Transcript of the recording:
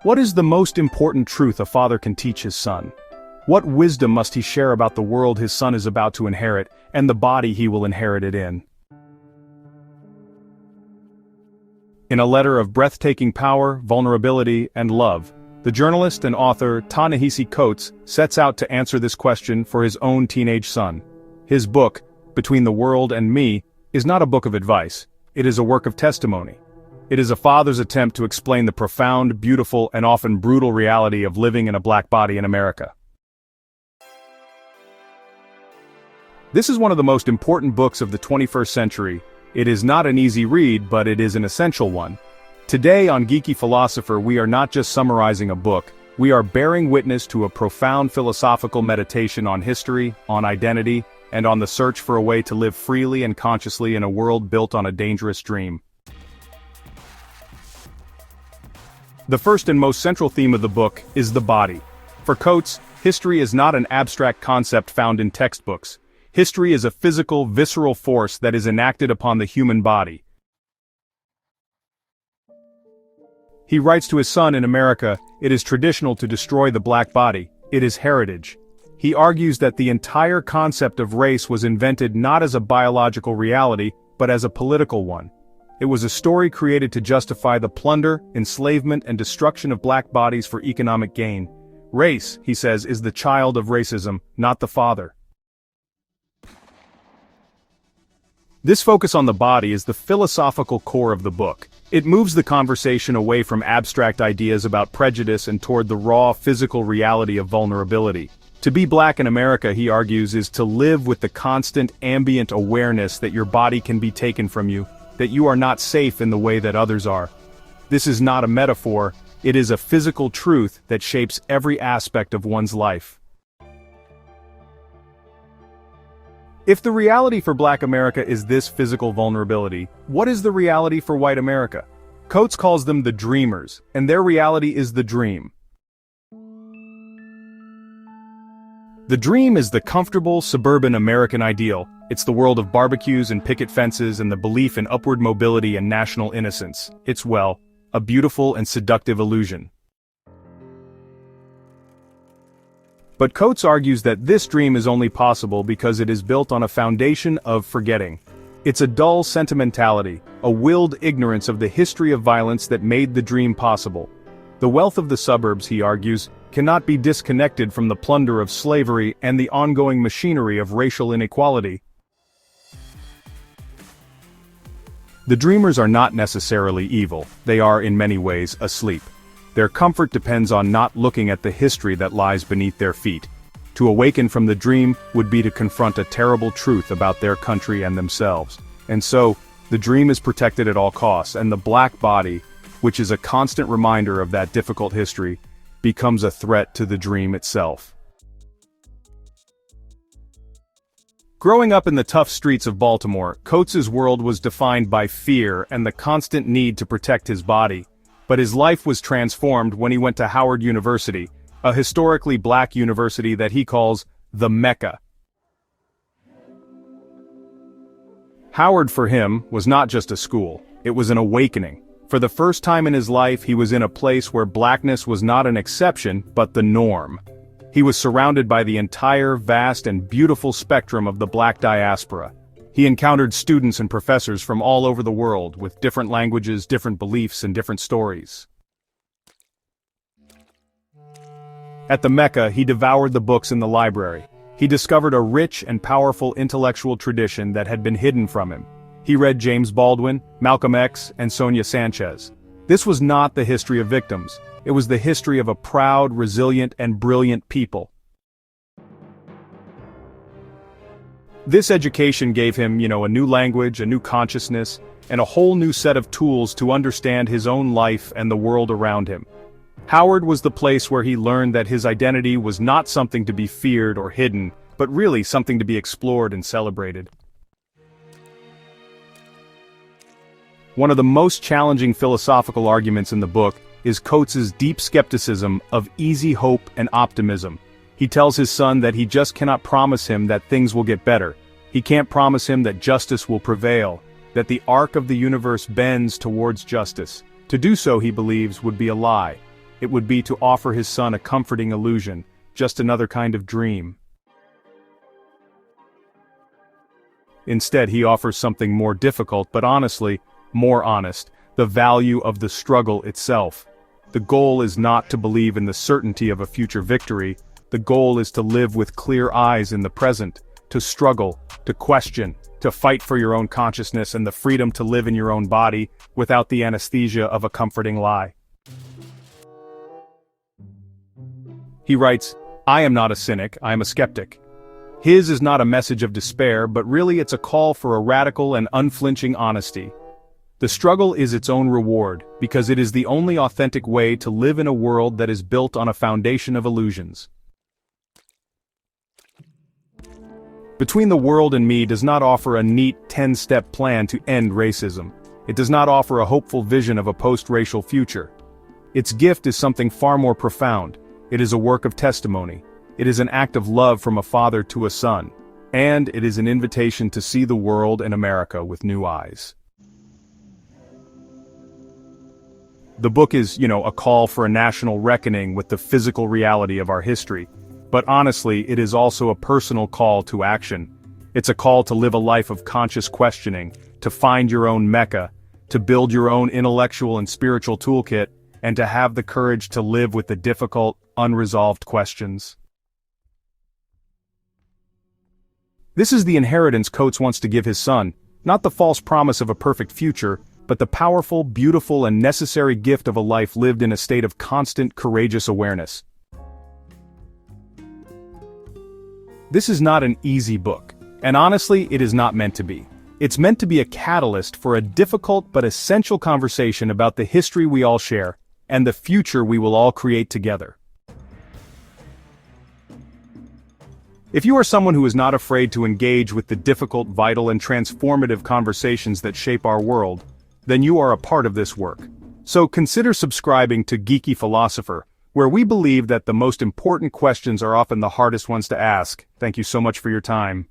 What is the most important truth a father can teach his son? What wisdom must he share about the world his son is about to inherit, and the body he will inherit it in? In a letter of breathtaking power, vulnerability, and love, the journalist and author Ta-Nehisi Coates sets out to answer this question for his own teenage son. His book, Between the World and Me, is not a book of advice. It is a work of testimony. It is a father's attempt to explain the profound, beautiful, and often brutal reality of living in a black body in America. This is one of the most important books of the 21st century. It is not an easy read, but it is an essential one. Today on Geeky Philosopher, we are not just summarizing a book, we are bearing witness to a profound philosophical meditation on history, on identity, and on the search for a way to live freely and consciously in a world built on a dangerous dream. The first and most central theme of the book is the body. For Coates, history is not an abstract concept found in textbooks. History is a physical, visceral force that is enacted upon the human body. He writes to his son, in America, it is traditional to destroy the black body. It is heritage. He argues that the entire concept of race was invented not as a biological reality, but as a political one. It was a story created to justify the plunder, enslavement, and destruction of black bodies for economic gain. Race, he says, is the child of racism, not the father. This focus on the body is the philosophical core of the book. It moves the conversation away from abstract ideas about prejudice and toward the raw, physical reality of vulnerability. To be black in America, he argues, is to live with the constant, ambient awareness that your body can be taken from you, that you are not safe in the way that others are. This is not a metaphor, it is a physical truth that shapes every aspect of one's life. If the reality for black America is this physical vulnerability, what is the reality for white America? Coates calls them the dreamers, and their reality is the dream. The dream is the comfortable, suburban American ideal. It's the world of barbecues and picket fences and the belief in upward mobility and national innocence. It's, well, a beautiful and seductive illusion. But Coates argues that this dream is only possible because it is built on a foundation of forgetting. It's a dull sentimentality, a willed ignorance of the history of violence that made the dream possible. The wealth of the suburbs, he argues, cannot be disconnected from the plunder of slavery and the ongoing machinery of racial inequality. The dreamers are not necessarily evil, they are in many ways asleep. Their comfort depends on not looking at the history that lies beneath their feet. To awaken from the dream would be to confront a terrible truth about their country and themselves. And so, the dream is protected at all costs, and the black body, which is a constant reminder of that difficult history, becomes a threat to the dream itself. Growing up in the tough streets of Baltimore, Coates's world was defined by fear and the constant need to protect his body. But his life was transformed when he went to Howard University, a historically black university that he calls the Mecca. Howard, for him, was not just a school, it was an awakening. For the first time in his life, he was in a place where blackness was not an exception, but the norm. He was surrounded by the entire vast and beautiful spectrum of the black diaspora. He encountered students and professors from all over the world, with different languages, different beliefs, and different stories. At the Mecca, he devoured the books in the library. He discovered a rich and powerful intellectual tradition that had been hidden from him. He read James Baldwin, Malcolm X, and Sonia Sanchez. This was not the history of victims. It was the history of a proud, resilient, and brilliant people. This education gave him, a new language, a new consciousness, and a whole new set of tools to understand his own life and the world around him. Howard was the place where he learned that his identity was not something to be feared or hidden, but really something to be explored and celebrated. One of the most challenging philosophical arguments in the book is Coates's deep skepticism of easy hope and optimism. He tells his son that he just cannot promise him that things will get better. He can't promise him that justice will prevail, that the arc of the universe bends towards justice. To do so, he believes, would be a lie. it would be to offer his son a comforting illusion, just another kind of dream. Instead, he offers something more difficult but honestly, more honest, the value of the struggle itself. The goal is not to believe in the certainty of a future victory, the goal is to live with clear eyes in the present, to struggle, to question, to fight for your own consciousness and the freedom to live in your own body without the anesthesia of a comforting lie. He writes, "I am not a cynic, I am a skeptic." His is not a message of despair, but really it's a call for a radical and unflinching honesty. The struggle is its own reward, because it is the only authentic way to live in a world that is built on a foundation of illusions. Between the World and Me does not offer a neat 10-step plan to end racism. It does not offer a hopeful vision of a post-racial future. Its gift is something far more profound. It is a work of testimony. It is an act of love from a father to a son. And it is an invitation to see the world and America with new eyes. The book is, a call for a national reckoning with the physical reality of our history. But honestly, it is also a personal call to action. It's a call to live a life of conscious questioning, to find your own Mecca, to build your own intellectual and spiritual toolkit, and to have the courage to live with the difficult, unresolved questions. This is the inheritance Coates wants to give his son, not the false promise of a perfect future, but the powerful, beautiful, and necessary gift of a life lived in a state of constant, courageous awareness. This is not an easy book, and honestly, it is not meant to be. It's meant to be a catalyst for a difficult but essential conversation about the history we all share, and the future we will all create together. If you are someone who is not afraid to engage with the difficult, vital, and transformative conversations that shape our world, then you are a part of this work. So consider subscribing to Geeky Philosopher, where we believe that the most important questions are often the hardest ones to ask. Thank you so much for your time.